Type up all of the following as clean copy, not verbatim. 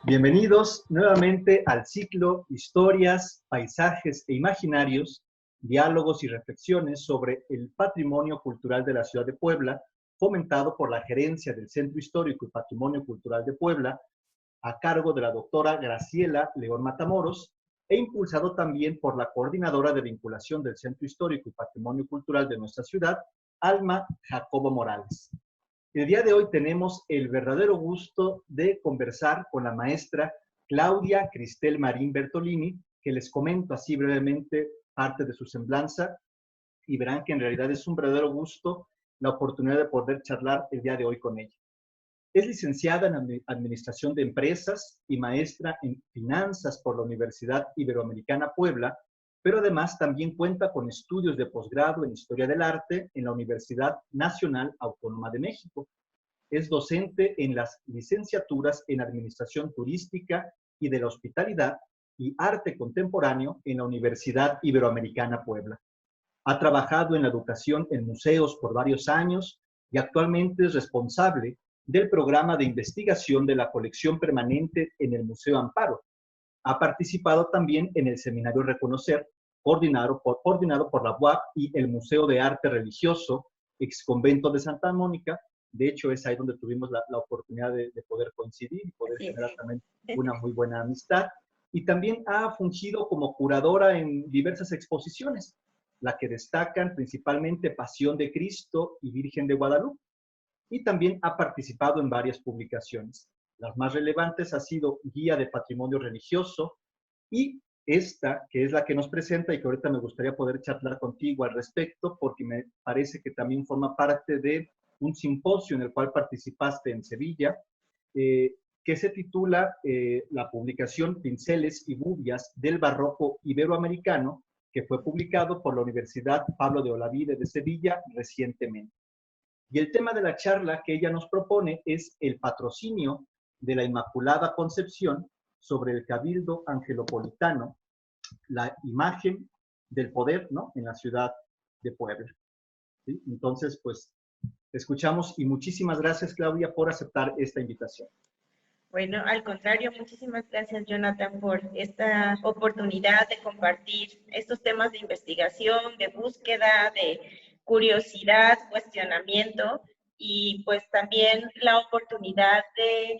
Bienvenidos nuevamente al ciclo Historias, Paisajes e Imaginarios, diálogos y reflexiones sobre el patrimonio cultural de la ciudad de Puebla, fomentado por la Gerencia del Centro Histórico y Patrimonio Cultural de Puebla, a cargo de la doctora Graciela León Matamoros, e impulsado también por la coordinadora de vinculación del Centro Histórico y Patrimonio Cultural de nuestra ciudad, Alma Jacobo Morales. El día de hoy tenemos el verdadero gusto de conversar con la maestra Claudia Cristel Marín Bertolini, que les comento así brevemente parte de su semblanza, y verán que en realidad es un verdadero gusto la oportunidad de poder charlar el día de hoy con ella. Es licenciada en Administración de Empresas y maestra en Finanzas por la Universidad Iberoamericana Puebla, pero además también cuenta con estudios de posgrado en Historia del Arte en la Universidad Nacional Autónoma de México. Es docente en las licenciaturas en Administración Turística y de la Hospitalidad y Arte Contemporáneo en la Universidad Iberoamericana Puebla. Ha trabajado en la educación en museos por varios años y actualmente es responsable del programa de investigación de la colección permanente en el Museo Amparo. Ha participado también en el seminario Reconocer, coordinado por la UAP y el Museo de Arte Religioso, ex convento de Santa Mónica. De hecho, es ahí donde tuvimos la oportunidad de poder coincidir y poder generar también una muy buena amistad. Y también ha fungido como curadora en diversas exposiciones, la que destacan principalmente Pasión de Cristo y Virgen de Guadalupe. Y también ha participado en varias publicaciones. Las más relevantes ha sido Guía de Patrimonio Religioso y esta, que es la que nos presenta y que ahorita me gustaría poder charlar contigo al respecto, porque me parece que también forma parte de un simposio en el cual participaste en Sevilla, que se titula la publicación Pinceles y Gubias del Barroco Iberoamericano, que fue publicado por la Universidad Pablo de Olavide de Sevilla recientemente. Y el tema de la charla que ella nos propone es el patrocinio de la Inmaculada Concepción sobre el Cabildo Angelopolitano, la imagen del poder, ¿no?, en la ciudad de Puebla. ¿Sí? Entonces, pues, escuchamos y muchísimas gracias, Claudia, por aceptar esta invitación. Bueno, al contrario, muchísimas gracias, Jonathan, por esta oportunidad de compartir estos temas de investigación, de búsqueda, de curiosidad, cuestionamiento y pues también la oportunidad de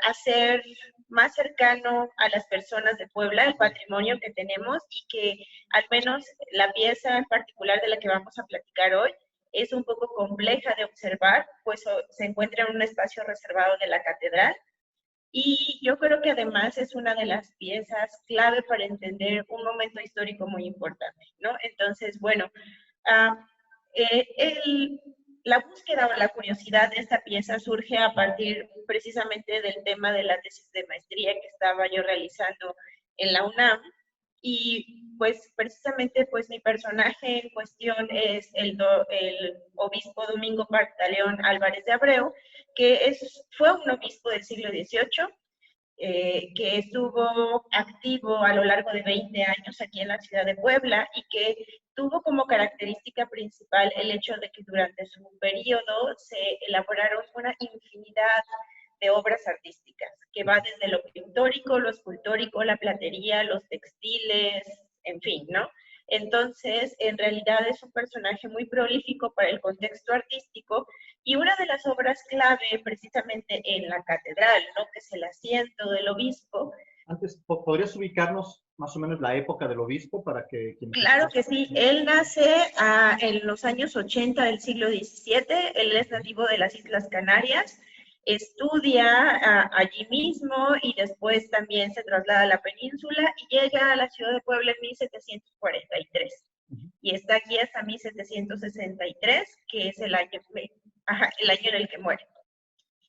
hacer más cercano a las personas de Puebla el patrimonio que tenemos y que al menos la pieza en particular de la que vamos a platicar hoy es un poco compleja de observar, pues se encuentra en un espacio reservado de la catedral y yo creo que además es una de las piezas clave para entender un momento histórico muy importante, ¿no? Entonces, bueno, la búsqueda o la curiosidad de esta pieza surge a partir precisamente del tema de la tesis de maestría que estaba yo realizando en la UNAM. Y pues precisamente pues mi personaje en cuestión es el obispo Domingo Pantaleón Álvarez de Abreu, que fue un obispo del siglo XVIII, que estuvo activo a lo largo de 20 años aquí en la ciudad de Puebla y que tuvo como característica principal el hecho de que durante su periodo se elaboraron una infinidad de obras artísticas, que va desde lo pictórico, lo escultórico, la platería, los textiles, en fin, ¿no? Entonces, en realidad es un personaje muy prolífico para el contexto artístico y una de las obras clave precisamente en la catedral, ¿no?, que es el asiento del obispo. Antes, ¿podrías ubicarnos más o menos la época del obispo para que... Claro que sí, él nace en los años 80 del siglo XVII, él es nativo de las Islas Canarias, estudia allí mismo y después también se traslada a la península y llega a la ciudad de Puebla en 1743. Y está aquí hasta 1763, que es el año en el que muere.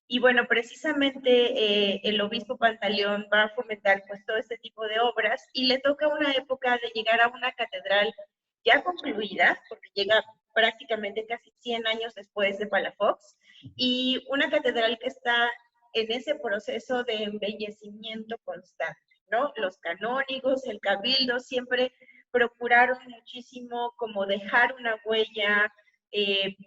Y bueno, precisamente el obispo Pantaleón va a fomentar pues todo este tipo de obras y le toca una época de llegar a una catedral ya concluida, porque llega prácticamente casi 100 años después de Palafox, y una catedral que está en ese proceso de embellecimiento constante, ¿no? Los canónigos, el cabildo, siempre procuraron muchísimo como dejar una huella,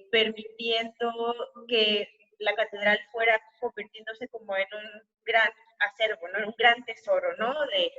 permitiendo que la catedral fuera convirtiéndose como en un gran acervo, ¿no? Un gran tesoro, ¿no? De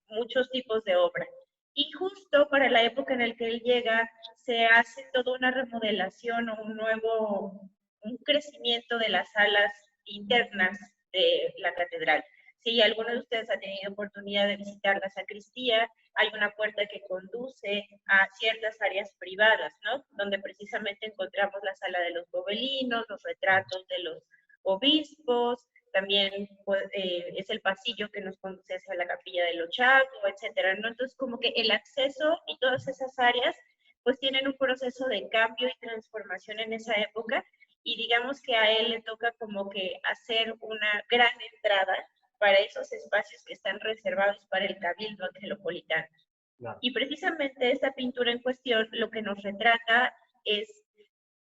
muchos tipos de obra. Y justo para la época en la que él llega, se hace toda una remodelación o un crecimiento de las salas internas de la catedral. Si alguno de ustedes ha tenido oportunidad de visitar la sacristía, hay una puerta que conduce a ciertas áreas privadas, ¿no? Donde precisamente encontramos la sala de los gobelinos, los retratos de los obispos, también pues, es el pasillo que nos conduce hacia la capilla del Ochagua, etcétera, ¿no? Entonces, como que el acceso y todas esas áreas, pues tienen un proceso de cambio y transformación en esa época, y digamos que a él le toca como que hacer una gran entrada para esos espacios que están reservados para el cabildo angelopolitano. Claro. Y precisamente esta pintura en cuestión lo que nos retrata es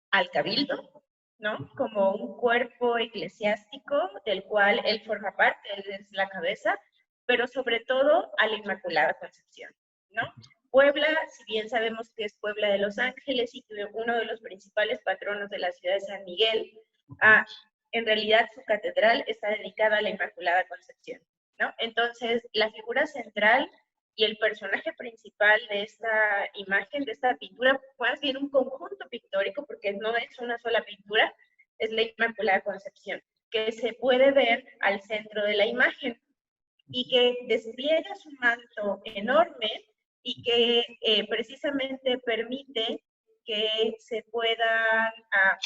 al cabildo, ¿no? Como un cuerpo eclesiástico del cual él forma parte, él es la cabeza, pero sobre todo a la Inmaculada Concepción, ¿no? Puebla, si bien sabemos que es Puebla de Los Ángeles y que uno de los principales patronos de la ciudad de San Miguel, en realidad su catedral está dedicada a la Inmaculada Concepción, ¿no? Entonces, la figura central y el personaje principal de esta imagen, de esta pintura, más bien un conjunto pictórico, porque no es una sola pintura, es la Inmaculada Concepción, que se puede ver al centro de la imagen y que despliega su manto enorme y que precisamente permite que se puedan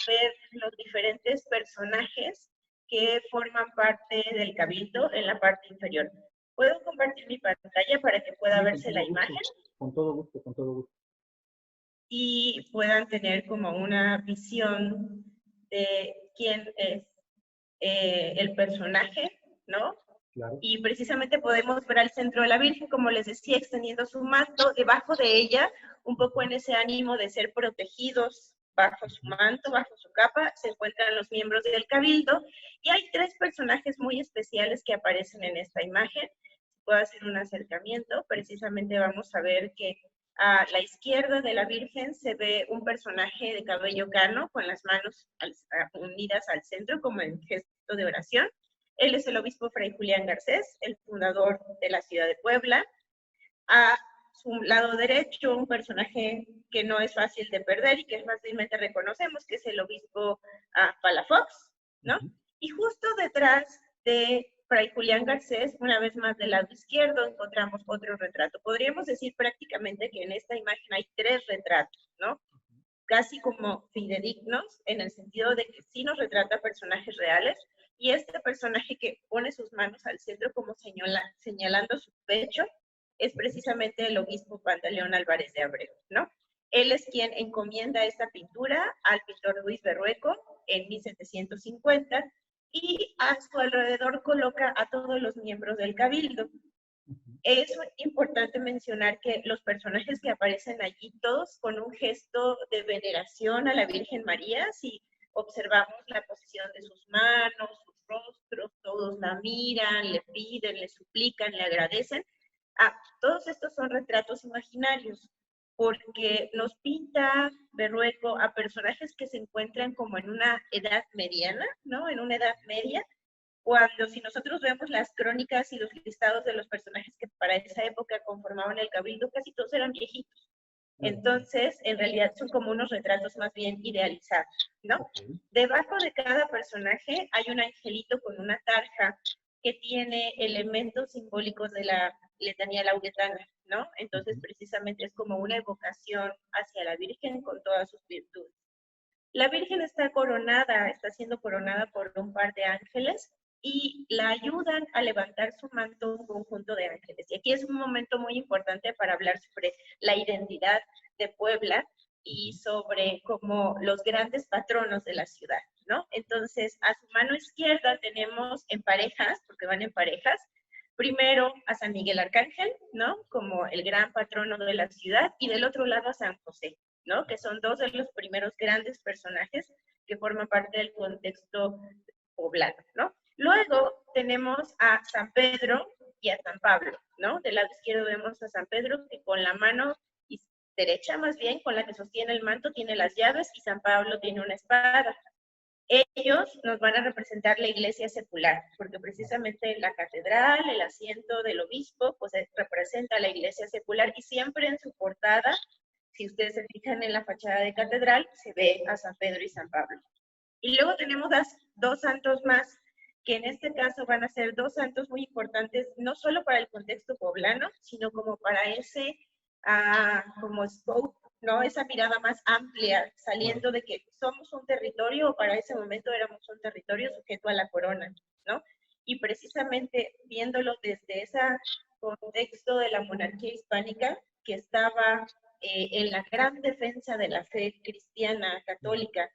ver los diferentes personajes que forman parte del cabildo en la parte inferior. ¿Puedo compartir mi pantalla para que pueda verse la imagen? Con todo gusto, con todo gusto. Y puedan tener como una visión de quién es el personaje, ¿no? Claro. Y precisamente podemos ver al centro de la Virgen, como les decía, extendiendo su manto, debajo de ella, un poco en ese ánimo de ser protegidos bajo su manto, bajo su capa, se encuentran los miembros del cabildo, y hay tres personajes muy especiales que aparecen en esta imagen. Si puedo hacer un acercamiento, precisamente vamos a ver que a la izquierda de la Virgen se ve un personaje de cabello cano, con las manos unidas al centro, como en gesto de oración. Él es el obispo Fray Julián Garcés, el fundador de la ciudad de Puebla. A su lado derecho, un personaje que no es fácil de perder y que fácilmente reconocemos, que es el obispo Palafox, ¿no? Y justo detrás de Fray Julián Garcés, una vez más del lado izquierdo, encontramos otro retrato. Podríamos decir prácticamente que en esta imagen hay tres retratos, ¿no? Casi como fidedignos, en el sentido de que sí nos retrata personajes reales, y este personaje que pone sus manos al centro como señalando su pecho es precisamente el obispo Pantaleón Álvarez de Abreu, ¿no? Él es quien encomienda esta pintura al pintor Luis Berrueco en 1750 y a su alrededor coloca a todos los miembros del cabildo. Es importante mencionar que los personajes que aparecen allí, todos con un gesto de veneración a la Virgen María, si observamos la posición de sus manos, sus rostros, todos la miran, le piden, le suplican, le agradecen. Todos estos son retratos imaginarios, porque nos pinta Berrueco a personajes que se encuentran como en una edad mediana, ¿no? En una edad media, cuando si nosotros vemos las crónicas y los listados de los personajes que para esa época conformaban el cabildo, casi todos eran viejitos. Entonces, en realidad son como unos retratos más bien idealizados, ¿no? Debajo de cada personaje hay un angelito con una tarja que tiene elementos simbólicos de la letanía lauretana, ¿no? Entonces, precisamente es como una evocación hacia la Virgen con todas sus virtudes. La Virgen está coronada, está siendo coronada por un par de ángeles y la ayudan a levantar su manto un conjunto de ángeles. Y aquí es un momento muy importante para hablar sobre la identidad de Puebla y sobre como los grandes patronos de la ciudad, ¿no? Entonces, a su mano izquierda tenemos en parejas, porque van en parejas, primero a San Miguel Arcángel, ¿no? Como el gran patrono de la ciudad, y del otro lado a San José, ¿no? Que son dos de los primeros grandes personajes que forman parte del contexto poblano, ¿no? Luego tenemos a San Pedro y a San Pablo, ¿no? Del lado izquierdo vemos a San Pedro que con la mano derecha, más bien, con la que sostiene el manto, tiene las llaves, y San Pablo tiene una espada. Ellos nos van a representar la iglesia secular, porque precisamente la catedral, el asiento del obispo, pues representa la iglesia secular y siempre en su portada, si ustedes se fijan en la fachada de catedral, se ve a San Pedro y San Pablo. Y luego tenemos dos santos más, que en este caso van a ser dos santos muy importantes, no solo para el contexto poblano, sino como para ese, como scope, ¿no? Esa mirada más amplia, saliendo de que somos un territorio, o para ese momento éramos un territorio sujeto a la corona, ¿no? Y precisamente viéndolo desde ese contexto de la monarquía hispánica, que estaba en la gran defensa de la fe cristiana católica,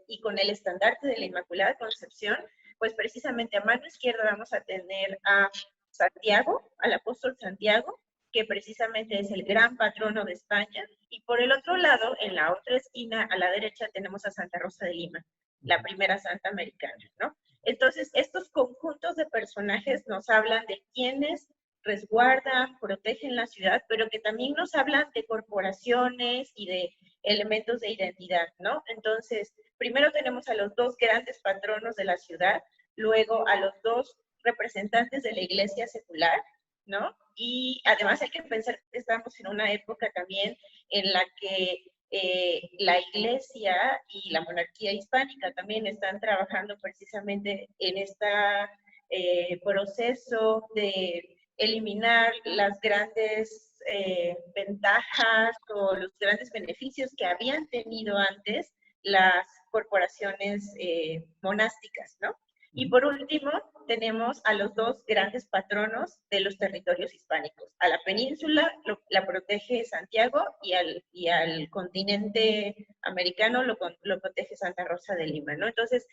y con el estandarte de la Inmaculada Concepción, pues precisamente a mano izquierda vamos a tener a Santiago, al apóstol Santiago, que precisamente es el gran patrono de España, y por el otro lado, en la otra esquina, a la derecha, tenemos a Santa Rosa de Lima, la primera santa americana, ¿no? Entonces, estos conjuntos de personajes nos hablan de quiénes resguardan, protegen la ciudad, pero que también nos hablan de corporaciones y de elementos de identidad, ¿no? Entonces, primero tenemos a los dos grandes patronos de la ciudad, luego a los dos representantes de la iglesia secular, ¿no? Y además hay que pensar que estamos en una época también en la que la iglesia y la monarquía hispánica también están trabajando precisamente en este proceso de eliminar las grandes ventajas o los grandes beneficios que habían tenido antes las corporaciones monásticas, ¿no? Y por último, tenemos a los dos grandes patronos de los territorios hispánicos. A la península la protege Santiago y al continente americano lo protege Santa Rosa de Lima, ¿no? Entonces,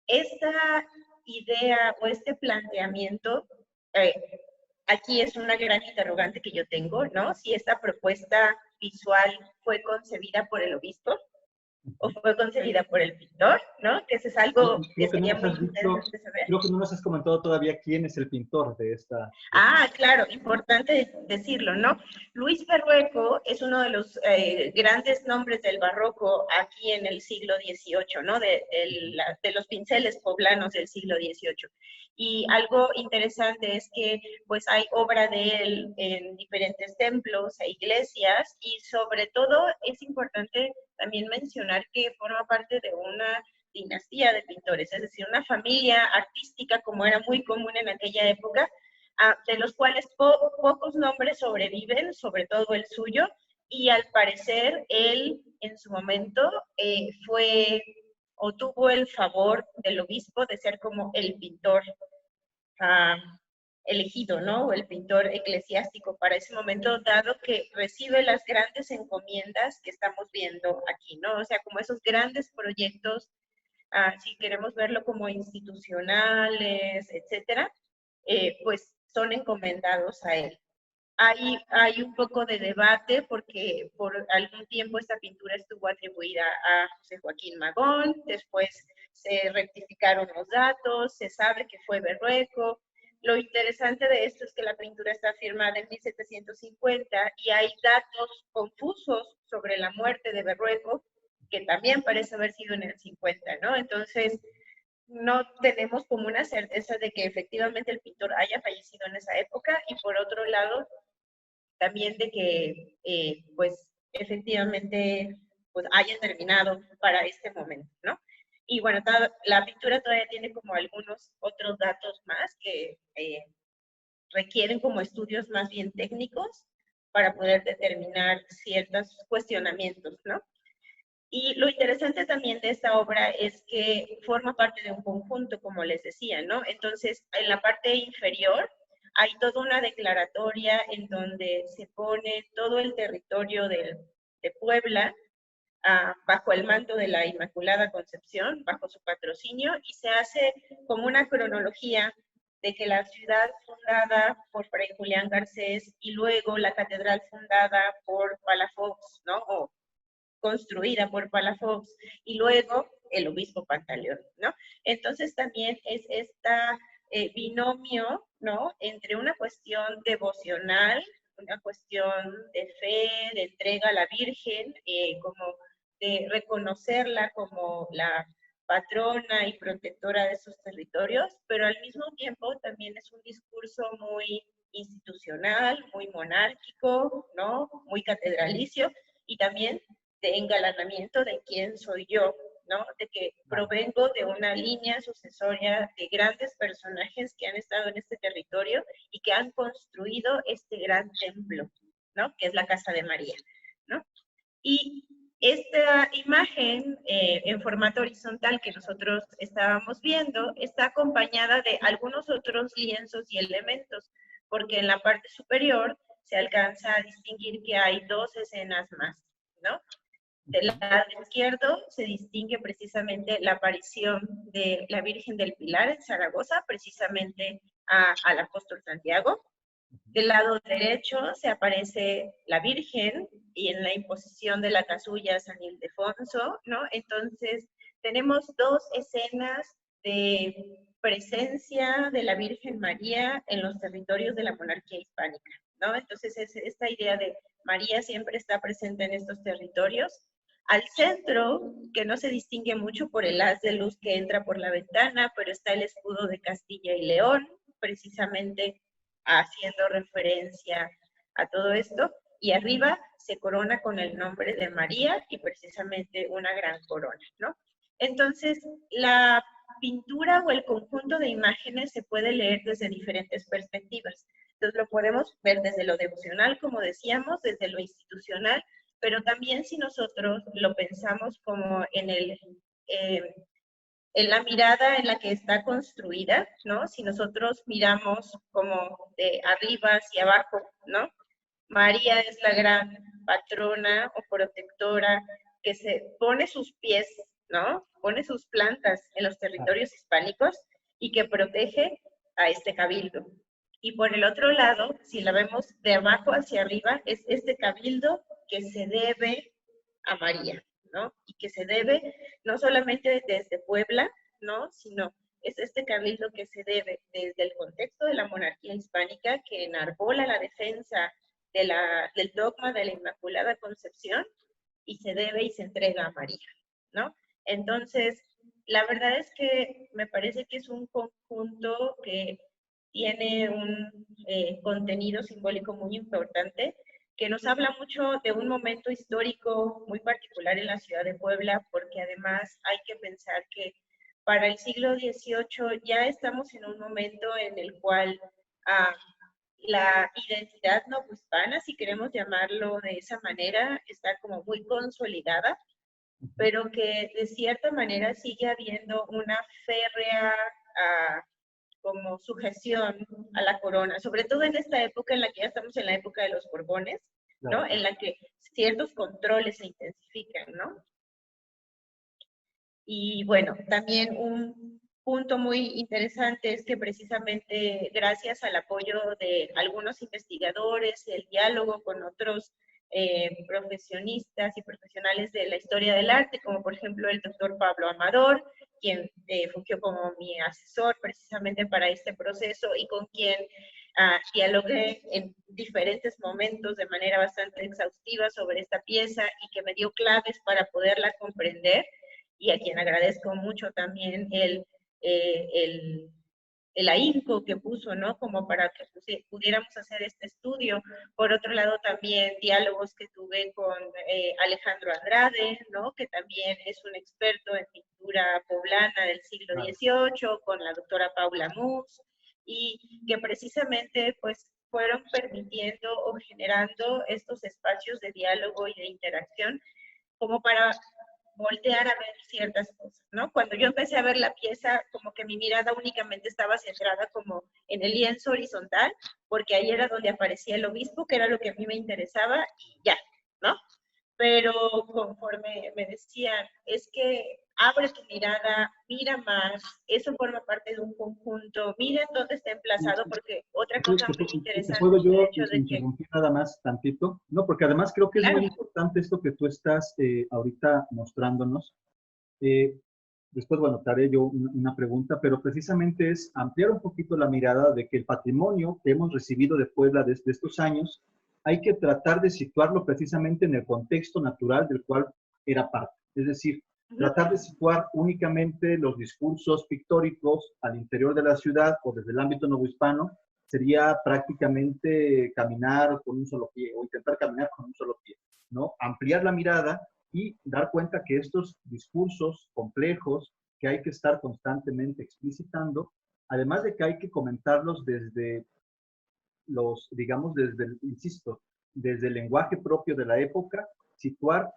esta idea o este planteamiento, aquí es una gran interrogante que yo tengo, ¿no? Si esta propuesta visual fue concebida por el obispo o fue concebida por el pintor, ¿no? Que eso es algo que sería muy interesante saber. Creo que no nos has comentado todavía quién es el pintor de esta. Claro, importante decirlo, ¿no? Luis Berrueco es uno de los grandes nombres del barroco aquí en el siglo XVIII, ¿no? De los pinceles poblanos del siglo XVIII. Y algo interesante es que pues hay obra de él en diferentes templos e iglesias, y sobre todo es importante también mencionar que forma parte de una dinastía de pintores, es decir, una familia artística como era muy común en aquella época, de los cuales pocos nombres sobreviven, sobre todo el suyo, y al parecer él en su momento fue o tuvo el favor del obispo de ser como el pintor elegido, ¿no? O el pintor eclesiástico para ese momento, dado que recibe las grandes encomiendas que estamos viendo aquí, ¿no? O sea, como esos grandes proyectos, si queremos verlo como institucionales, etcétera, pues son encomendados a él. Hay un poco de debate porque por algún tiempo esta pintura estuvo atribuida a José Joaquín Magón, después se rectificaron los datos, se sabe que fue Berrueco. Lo interesante de esto es que la pintura está firmada en 1750 y hay datos confusos sobre la muerte de Berrueco, que también parece haber sido en el 50, ¿no? Entonces, no tenemos como una certeza de que efectivamente el pintor haya fallecido en esa época, y por otro lado, también de que, pues, efectivamente, pues, haya terminado para este momento, ¿no? Y bueno, la pintura todavía tiene como algunos otros datos más que requieren como estudios más bien técnicos para poder determinar ciertos cuestionamientos, ¿no? Y lo interesante también de esta obra es que forma parte de un conjunto, como les decía, ¿no? Entonces, en la parte inferior hay toda una declaratoria en donde se pone todo el territorio de Puebla bajo el manto de la Inmaculada Concepción, bajo su patrocinio, y se hace como una cronología de que la ciudad fundada por Fray Julián Garcés y luego la catedral fundada por Palafox, ¿no? O construida por Palafox, y luego el obispo Pantaleón, ¿no? Entonces también es esta binomio, ¿no? Entre una cuestión devocional, una cuestión de fe, de entrega a la Virgen, como de reconocerla como la patrona y protectora de esos territorios, pero al mismo tiempo también es un discurso muy institucional, muy monárquico, ¿no? Muy catedralicio, y también de engalanamiento de quién soy yo, ¿no? De que provengo de una línea sucesoria de grandes personajes que han estado en este territorio y que han construido este gran templo, ¿no? Que es la Casa de María, ¿no? Y esta imagen en formato horizontal que nosotros estábamos viendo está acompañada de algunos otros lienzos y elementos, porque en la parte superior se alcanza a distinguir que hay dos escenas más, ¿no? Del lado izquierdo se distingue precisamente la aparición de la Virgen del Pilar en Zaragoza, precisamente al apóstol Santiago. Del lado derecho se aparece la Virgen y en la imposición de la casulla San Ildefonso, ¿no? Entonces, tenemos dos escenas de presencia de la Virgen María en los territorios de la monarquía hispánica, ¿no? Entonces, esta idea de María siempre está presente en estos territorios. Al centro, que no se distingue mucho por el haz de luz que entra por la ventana, pero está el escudo de Castilla y León, precisamente haciendo referencia a todo esto, y arriba se corona con el nombre de María y precisamente una gran corona, ¿no? Entonces, la pintura o el conjunto de imágenes se puede leer desde diferentes perspectivas. Entonces, lo podemos ver desde lo devocional, como decíamos, desde lo institucional, pero también si nosotros lo pensamos como en la mirada en la que está construida, ¿no? Si nosotros miramos como de arriba hacia abajo, ¿no? María es la gran patrona o protectora que se pone sus pies, ¿no? Pone sus plantas en los territorios hispánicos y que protege a este cabildo. Y por el otro lado, si la vemos de abajo hacia arriba, es este cabildo que se debe a María, ¿no? Y que se debe no solamente desde Puebla, ¿no? Sino es este cabildo que se debe desde el contexto de la monarquía hispánica que enarbola la defensa del dogma de la Inmaculada Concepción y se debe y se entrega a María, ¿no? Entonces, la verdad es que me parece que es un conjunto que tiene un contenido simbólico muy importante, que nos habla mucho de un momento histórico muy particular en la ciudad de Puebla, porque además hay que pensar que para el siglo XVIII ya estamos en un momento en el cual la identidad novohispana, si queremos llamarlo de esa manera, está como muy consolidada, pero que de cierta manera sigue habiendo una férrea como sujeción a la corona, sobre todo en esta época en la que ya estamos en la época de los Borbones, ¿no? En la que ciertos controles se intensifican, ¿no? Y bueno, también un punto muy interesante es que precisamente gracias al apoyo de algunos investigadores, el diálogo con otros profesionistas y profesionales de la historia del arte, como por ejemplo el doctor Pablo Amador, quien fungió como mi asesor precisamente para este proceso y con quien dialogué en diferentes momentos de manera bastante exhaustiva sobre esta pieza y que me dio claves para poderla comprender, y a quien agradezco mucho también el ahínco que puso, ¿no? Como para que pudiéramos hacer este estudio. Por otro lado, también diálogos que tuve con Alejandro Andrade, ¿no? Que también es un experto en pintura poblana del siglo XVIII, con la doctora Paula Mus, y que precisamente, pues, fueron permitiendo o generando estos espacios de diálogo y de interacción como para voltear a ver ciertas cosas, ¿no? Cuando yo empecé a ver la pieza, como que mi mirada únicamente estaba centrada como en el lienzo horizontal, porque ahí era donde aparecía el obispo, que era lo que a mí me interesaba, y ya, ¿no? Pero conforme me decían, es que abre tu mirada, mira más, eso forma parte de un conjunto, mira dónde está emplazado, porque otra cosa muy interesante ¿Puedo es el yo hecho de que... interrumpir nada más tantito? No, porque además creo que es muy importante esto que tú estás ahorita mostrándonos. Después, bueno, te haré yo una pregunta, pero precisamente es ampliar un poquito la mirada de que el patrimonio que hemos recibido de Puebla desde estos años, hay que tratar de situarlo precisamente en el contexto natural del cual era parte. Es decir, Tratar de situar únicamente los discursos pictóricos al interior de la ciudad o desde el ámbito novohispano sería prácticamente caminar con un solo pie o intentar caminar con un solo pie, ¿no? Ampliar la mirada y dar cuenta que estos discursos complejos que hay que estar constantemente explicitando, además de que hay que comentarlos desde los, digamos, desde el, insisto, desde el lenguaje propio de la época, situar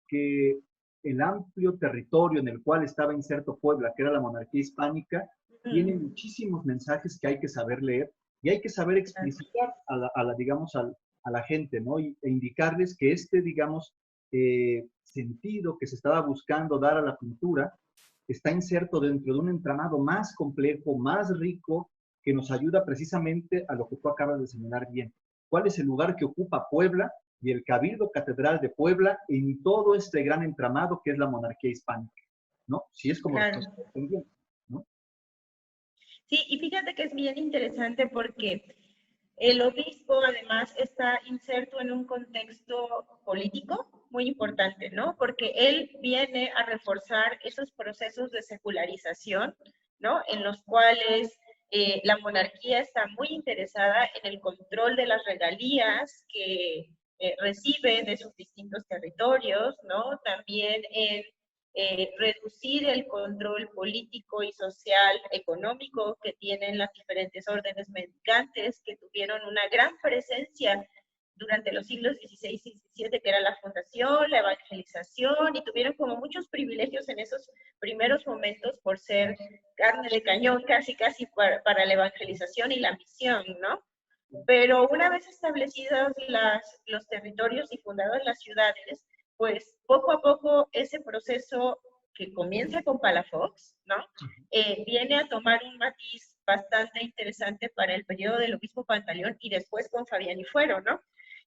que el amplio territorio en el cual estaba inserto Puebla, que era la monarquía hispánica, tiene muchísimos mensajes que hay que saber leer y hay que saber explicitar digamos, a la gente, ¿no? E indicarles que este, digamos, sentido que se estaba buscando dar a la pintura está inserto dentro de un entramado más complejo, más rico, que nos ayuda precisamente a lo que tú acabas de señalar bien. ¿Cuál es el lugar que ocupa Puebla y el Cabildo Catedral de Puebla en todo este gran entramado que es la monarquía hispánica? ¿No? Si es como lo estás entendiendo, ¿no? Sí, y fíjate que es bien interesante porque el obispo además está inserto en un contexto político muy importante, ¿no? Porque él viene a reforzar esos procesos de secularización, ¿no? En los cuales la monarquía está muy interesada en el control de las regalías que recibe de sus distintos territorios, ¿no? También en reducir el control político y social, económico que tienen las diferentes órdenes mendicantes que tuvieron una gran presencia durante los siglos XVI y XVII, que era la fundación, la evangelización, y tuvieron como muchos privilegios en esos primeros momentos por ser carne de cañón casi para la evangelización y la misión, ¿no? Pero una vez establecidos los territorios y fundadas las ciudades, pues poco a poco ese proceso que comienza con Palafox, ¿no? Viene a tomar un matiz bastante interesante para el periodo del obispo Pantaleón y después con Fabián y Fuero, ¿no?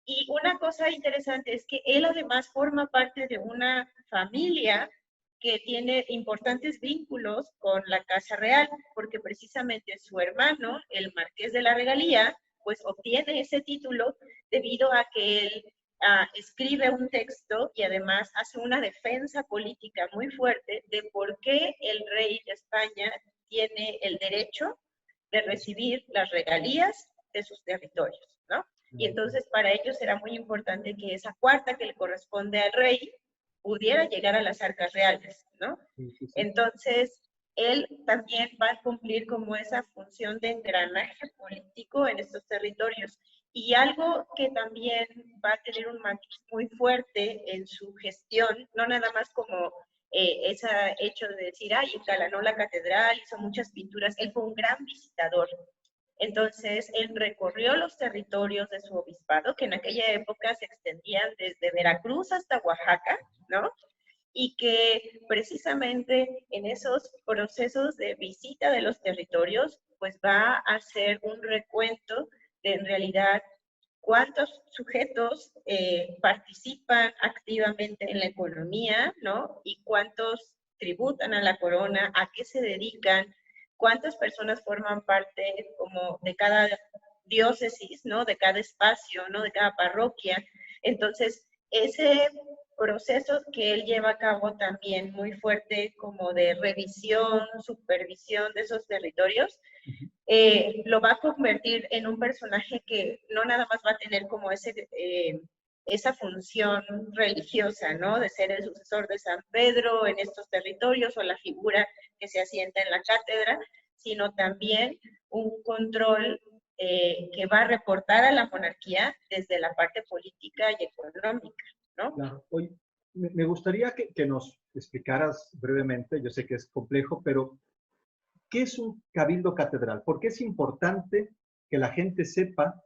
Y una cosa interesante es que él además forma parte de una familia que tiene importantes vínculos con la Casa Real, porque precisamente su hermano, el Marqués de la Regalía, pues obtiene ese título debido a que él escribe un texto y además hace una defensa política muy fuerte de por qué el rey de España tiene el derecho de recibir las regalías de sus territorios, ¿no? Y entonces para ellos era muy importante que esa cuarta que le corresponde al rey pudiera llegar a las arcas reales, ¿no? Entonces, él también va a cumplir como esa función de engranaje político en estos territorios. Y algo que también va a tener un matiz muy fuerte en su gestión, no nada más como ese hecho de decir, ay, engalanó la catedral, hizo muchas pinturas, él fue un gran visitador. Entonces, él recorrió los territorios de su obispado, que en aquella época se extendían desde Veracruz hasta Oaxaca, ¿no? Y que precisamente en esos procesos de visita de los territorios, pues va a hacer un recuento de en realidad cuántos sujetos participan activamente en la economía, ¿no? Y cuántos tributan a la corona, a qué se dedican, cuántas personas forman parte como de cada diócesis, ¿no? De cada espacio, ¿no? De cada parroquia. Entonces, ese proceso que él lleva a cabo también muy fuerte como de revisión, supervisión de esos territorios, lo va a convertir en un personaje que no nada más va a tener como esa función religiosa, ¿no? De ser el sucesor de San Pedro en estos territorios o la figura que se asienta en la cátedra, sino también un control que va a reportar a la monarquía desde la parte política y económica, ¿no? Claro. Oye, me gustaría que nos explicaras brevemente, yo sé que es complejo, pero ¿qué es un cabildo catedral? ¿Por qué es importante que la gente sepa,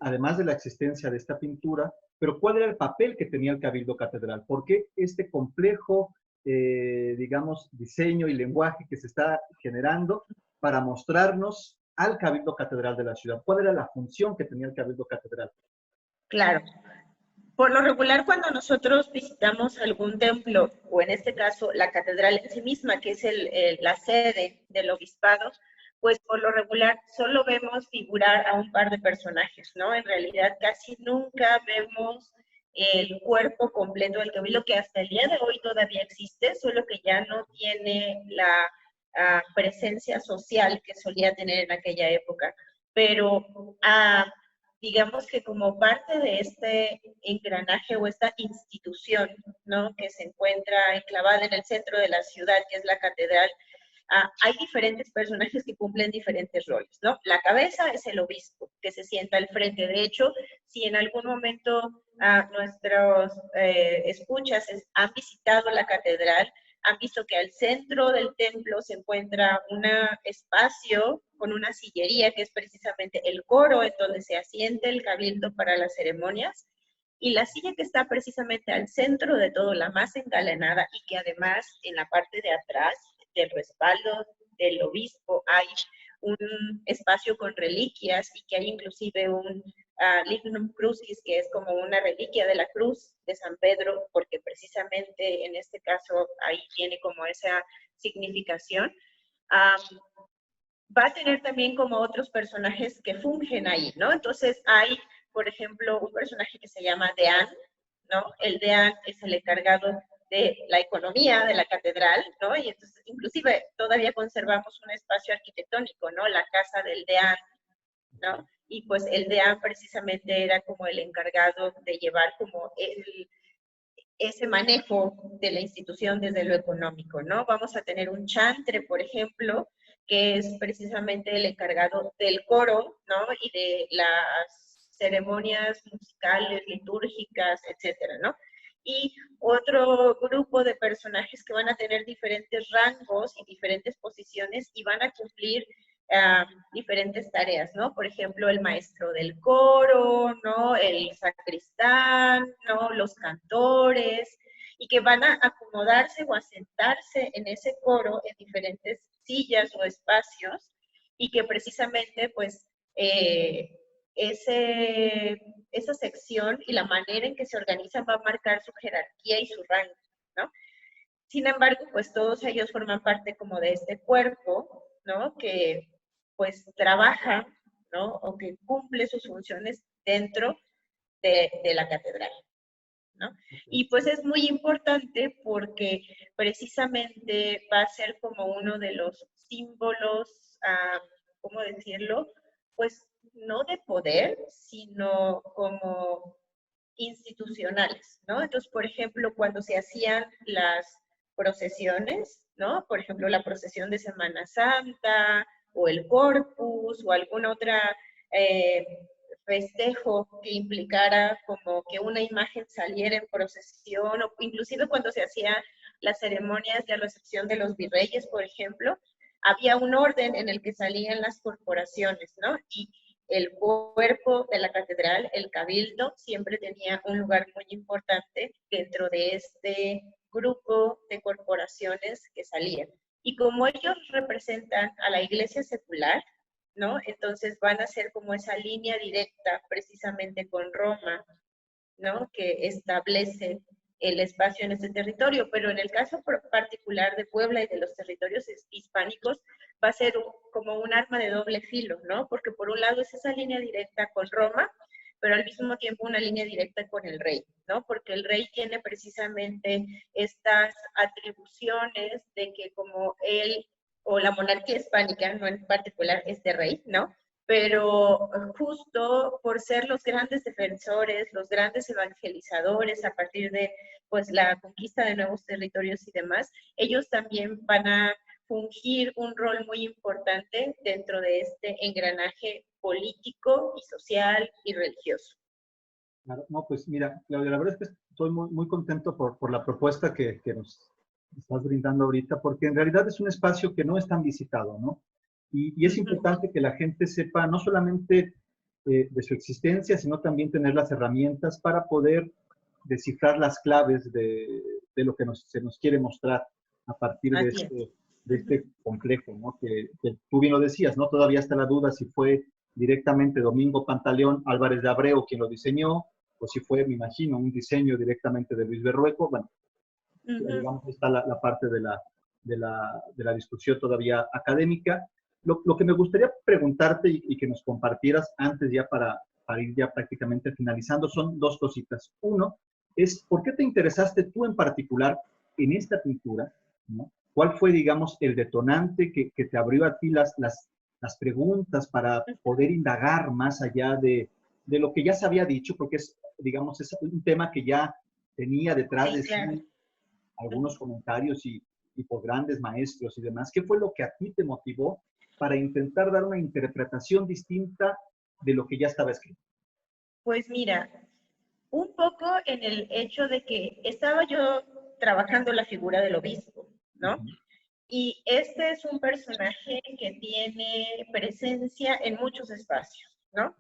además de la existencia de esta pintura, pero cuál era el papel que tenía el cabildo catedral? ¿Por qué este complejo, digamos, diseño y lenguaje que se está generando para mostrarnos al cabildo catedral de la ciudad? ¿Cuál era la función que tenía el cabildo catedral? Claro. Por lo regular, cuando nosotros visitamos algún templo, o en este caso la catedral en sí misma, que es la sede del obispado, pues por lo regular solo vemos figurar a un par de personajes, ¿no? En realidad casi nunca vemos el cuerpo completo del Cabildo, que hasta el día de hoy todavía existe, solo que ya no tiene la presencia social que solía tener en aquella época. Pero digamos que como parte de este engranaje o esta institución, ¿no?, que se encuentra enclavada en el centro de la ciudad, que es la catedral, hay diferentes personajes que cumplen diferentes roles, ¿no? La cabeza es el obispo, que se sienta al frente. De hecho, si en algún momento nuestros escuchas han visitado la catedral, han visto que al centro del templo se encuentra un espacio con una sillería, que es precisamente el coro en donde se asienta el cabildo para las ceremonias, y la silla que está precisamente al centro de todo, la más engalanada, y que además en la parte de atrás del respaldo del obispo hay un espacio con reliquias, y que hay inclusive un lignum crucis, que es como una reliquia de la cruz de San Pedro, porque precisamente en este caso ahí tiene como esa significación. Va a tener también como otros personajes que fungen ahí, ¿no? Entonces hay, por ejemplo, un personaje que se llama Deán, ¿no? El Deán es el encargado de la economía de la catedral, ¿no? Y entonces, inclusive, todavía conservamos un espacio arquitectónico, ¿no? La casa del Deán, ¿no? Y pues el Deán precisamente era como el encargado de llevar como ese manejo de la institución desde lo económico, ¿no? Vamos a tener un chantre, por ejemplo, que es precisamente el encargado del coro, ¿no? Y de las ceremonias musicales, litúrgicas, etcétera, ¿no? Y otro grupo de personajes que van a tener diferentes rangos y diferentes posiciones y van a cumplir diferentes tareas, ¿no? Por ejemplo, el maestro del coro, ¿no? El sacristán, ¿no? Los cantores, y que van a acomodarse o a sentarse en ese coro en diferentes sillas o espacios, y que precisamente, pues, esa sección y la manera en que se organizan va a marcar su jerarquía y su rango, ¿no? Sin embargo, pues todos ellos forman parte como de este cuerpo, ¿no? Que pues trabaja, ¿no? O que cumple sus funciones dentro de la catedral, ¿no? Y pues es muy importante porque precisamente va a ser como uno de los símbolos, ¿cómo decirlo? Pues no de poder, sino como institucionales, ¿no? Entonces, por ejemplo, cuando se hacían las procesiones, ¿no? Por ejemplo, la procesión de Semana Santa, o el Corpus, o alguna otra festejo que implicara como que una imagen saliera en procesión, o inclusive cuando se hacían las ceremonias de recepción de los virreyes, por ejemplo, había un orden en el que salían las corporaciones, ¿no? Y el cuerpo de la catedral, el cabildo, siempre tenía un lugar muy importante dentro de este grupo de corporaciones que salían. Y como ellos representan a la iglesia secular, ¿no? Entonces van a ser como esa línea directa precisamente con Roma, ¿no? Que establece el espacio en este territorio, pero en el caso particular de Puebla y de los territorios hispánicos, va a ser como un arma de doble filo, ¿no? Porque por un lado es esa línea directa con Roma, pero al mismo tiempo una línea directa con el rey, ¿no? Porque el rey tiene precisamente estas atribuciones de que como él, o la monarquía hispánica, no en particular, es de rey, ¿no? Pero justo por ser los grandes defensores, los grandes evangelizadores a partir de pues la conquista de nuevos territorios y demás, ellos también van a fungir un rol muy importante dentro de este engranaje político y social y religioso. Claro, no, pues mira, Claudia, la verdad es que estoy muy contento por la propuesta que nos estás brindando ahorita, porque en realidad es un espacio que no es tan visitado, ¿no? Y es importante que la gente sepa no solamente de su existencia, sino también tener las herramientas para poder descifrar las claves de lo que se nos quiere mostrar a partir de este complejo, ¿no? Que tú bien lo decías, ¿no? Todavía está la duda si fue directamente Domingo Pantaleón Álvarez de Abreu quien lo diseñó, o si fue, me imagino, un diseño directamente de Luis Berrueco. Bueno, digamos, está la parte de la discusión todavía académica. Lo que me gustaría preguntarte y que nos compartieras antes ya para para ir ya prácticamente finalizando, son dos cositas. Uno es, ¿por qué te interesaste tú en particular en esta pintura? ¿No? ¿Cuál fue, digamos, el detonante que te abrió a ti las preguntas para poder indagar más allá de lo que ya se había dicho? Porque es, digamos, es un tema que ya tenía detrás Sí, de claro. sí algunos comentarios y por grandes maestros y demás. ¿Qué fue lo que a ti te motivó para intentar dar una interpretación distinta de lo que ya estaba escrito? Pues mira, un poco en el hecho de que estaba yo trabajando la figura del obispo, ¿no? Ujú. Y este es un personaje que tiene presencia en muchos espacios, ¿no?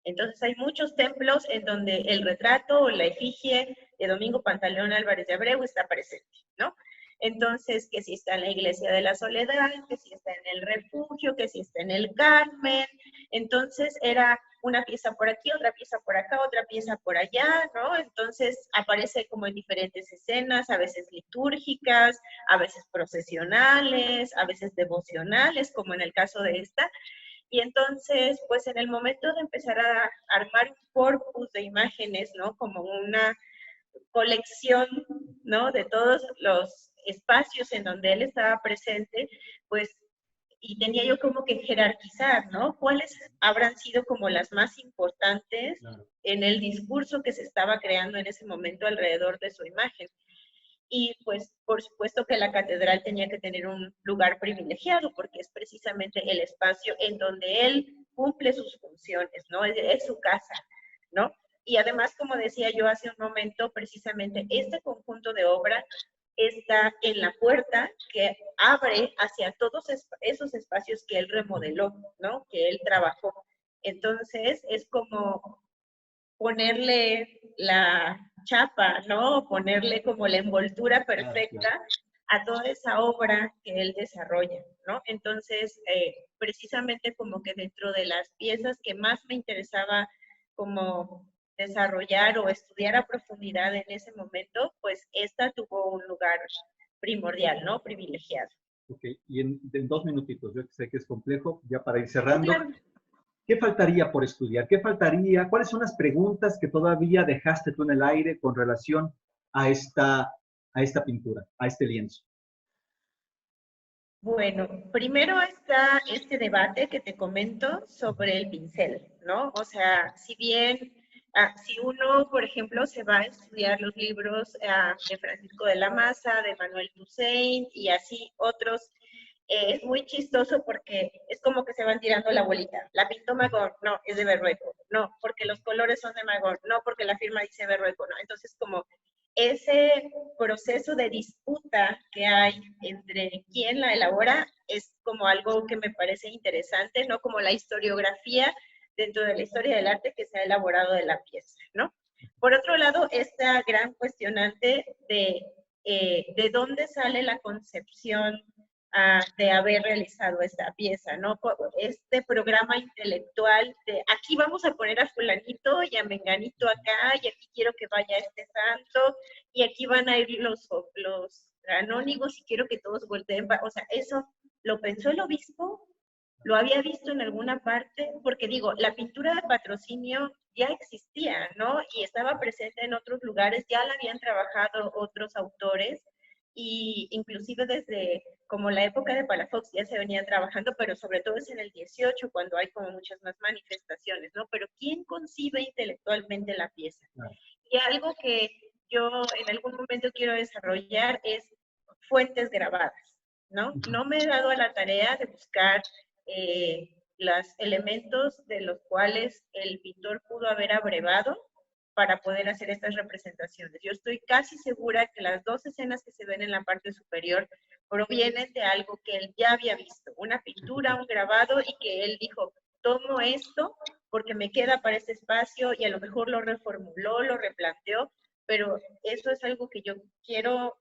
Entonces hay muchos templos en donde el retrato o la efigie de Domingo Pantaleón Álvarez de Abreu está presente, ¿no? Entonces, que si está en la Iglesia de la Soledad, que si está en el Refugio, que si está en el Carmen. Entonces era una pieza por aquí, otra pieza por acá, otra pieza por allá, ¿no? Entonces aparece como en diferentes escenas, a veces litúrgicas, a veces procesionales, a veces devocionales, como en el caso de esta. Y entonces, pues en el momento de empezar a armar un corpus de imágenes, ¿no? Como una colección, ¿no? De todos los espacios en donde él estaba presente, pues, y tenía yo como que jerarquizar, ¿no? ¿Cuáles habrán sido como las más importantes Claro. en el discurso que se estaba creando en ese momento alrededor de su imagen? Y pues por supuesto que la catedral tenía que tener un lugar privilegiado porque es precisamente el espacio en donde él cumple sus funciones, ¿no? Es su casa, ¿no? Y además, como decía yo hace un momento, precisamente este conjunto de obra está en la puerta que abre hacia todos esos espacios que él remodeló, ¿no? Que él trabajó. Entonces, es como ponerle la chapa, ¿no? Ponerle como la envoltura Claro, claro. perfecta a toda esa obra que él desarrolla, ¿no? Entonces, precisamente como que dentro de las piezas que más me interesaba como desarrollar o estudiar a profundidad en ese momento, pues esta tuvo un lugar primordial, ¿no? Privilegiado. Ok, y en 2 minutitos, yo sé que es complejo, ya para ir Sí, cerrando, claro. ¿qué faltaría por estudiar? ¿Qué faltaría? ¿Cuáles son las preguntas que todavía dejaste tú en el aire con relación a esta pintura, a este lienzo? Bueno, primero está este debate que te comento sobre el pincel, ¿no? O sea, si bien, si uno, por ejemplo, se va a estudiar los libros de Francisco de la Maza, de Manuel Toussaint y así otros, es muy chistoso porque es como que se van tirando la bolita. La pintó Magón, no, es de Berrueco, no, porque los colores son de Magón, no, porque la firma dice Berrueco, no. Entonces, como ese proceso de disputa que hay entre quién la elabora es como algo que me parece interesante, ¿no? Como la historiografía dentro de la historia del arte que se ha elaborado de la pieza, ¿no? Por otro lado, esta gran cuestionante de dónde sale la concepción de haber realizado esta pieza, ¿no? Este programa intelectual de aquí vamos a poner a fulanito y a menganito acá, y aquí quiero que vaya este santo, y aquí van a ir los canónigos y quiero que todos volteen, o sea, eso lo pensó el obispo, lo había visto en alguna parte, porque digo, la pintura de patrocinio ya existía, ¿no? Y estaba presente en otros lugares, ya la habían trabajado otros autores, y inclusive desde como la época de Palafox ya se venían trabajando, pero sobre todo es en el 18 cuando hay como muchas más manifestaciones, ¿no? Pero ¿quién concibe intelectualmente la pieza? Claro. Y algo que yo en algún momento quiero desarrollar es fuentes grabadas, ¿no? No me he dado a la tarea de buscar los elementos de los cuales el pintor pudo haber abrevado para poder hacer estas representaciones. Yo estoy casi segura que las dos escenas que se ven en la parte superior provienen de algo que él ya había visto, una pintura, un grabado, y que él dijo, tomo esto porque me queda para este espacio, y a lo mejor lo reformuló, lo replanteó, pero eso es algo que yo quiero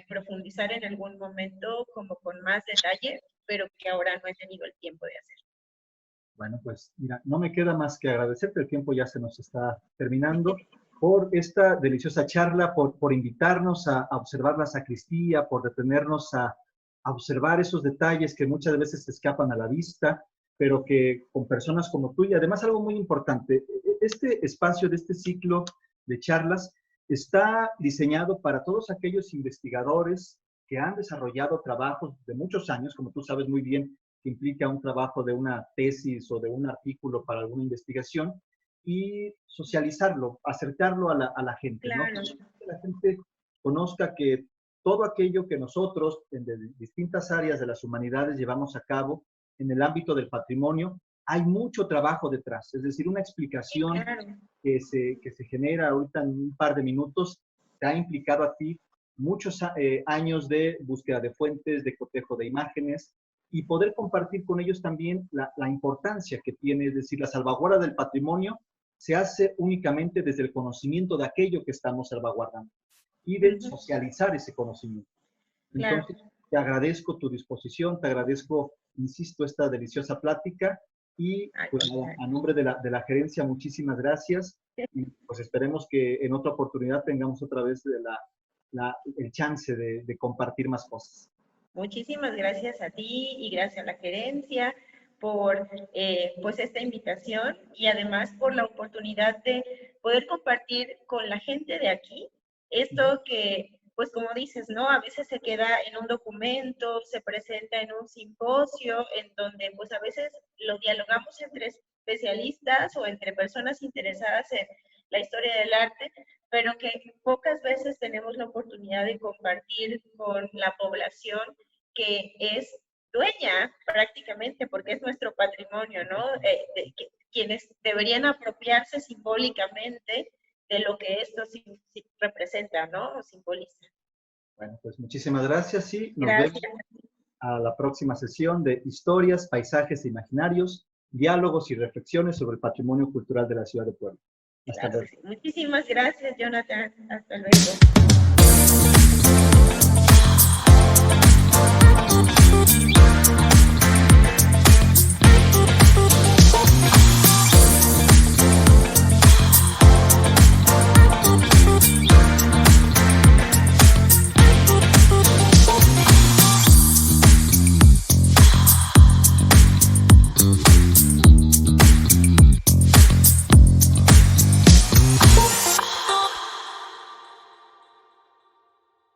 profundizar en algún momento como con más detalle, pero que ahora no he tenido el tiempo de hacer. Bueno, pues mira, no me queda más que agradecerte, el tiempo ya se nos está terminando, por esta deliciosa charla, por invitarnos a observar la sacristía, por detenernos a observar esos detalles que muchas veces se escapan a la vista. pero que con personas como tú, y además algo muy importante, este espacio de este ciclo de charlas está diseñado para todos aquellos investigadores que han desarrollado trabajos de muchos años, como tú sabes muy bien, que implica un trabajo de una tesis o de un artículo para alguna investigación, y socializarlo, acercarlo a la gente, ¿no? Claro. Que la gente conozca que todo aquello que nosotros en distintas áreas de las humanidades llevamos a cabo en el ámbito del patrimonio, hay mucho trabajo detrás, es decir, una Sí, explicación claro. que se genera ahorita en un par de minutos, te ha implicado a ti muchos años de búsqueda de fuentes, de cotejo de imágenes, y poder compartir con ellos también la importancia que tiene, es decir, la salvaguarda del patrimonio se hace únicamente desde el conocimiento de aquello que estamos salvaguardando y de socializar ese conocimiento. Claro. Entonces, te agradezco tu disposición, te agradezco, insisto, esta deliciosa plática y pues a nombre de la gerencia, muchísimas gracias y pues esperemos que en otra oportunidad tengamos otra vez el chance de compartir más cosas. Muchísimas gracias a ti y gracias a la gerencia por pues esta invitación y además por la oportunidad de poder compartir con la gente de aquí esto que, pues como dices, ¿no? A veces se queda en un documento, se presenta en un simposio, en donde pues a veces lo dialogamos entre especialistas o entre personas interesadas en la historia del arte, pero que pocas veces tenemos la oportunidad de compartir con la población que es dueña prácticamente, porque es nuestro patrimonio, ¿no? Quienes deberían apropiarse simbólicamente de lo que esto representa, ¿no? O simboliza. Bueno, pues muchísimas gracias y nos vemos a la próxima sesión de Historias, Paisajes e Imaginarios, Diálogos y Reflexiones sobre el Patrimonio Cultural de la Ciudad de Puebla. Hasta luego. Muchísimas gracias, Jonathan. Hasta luego.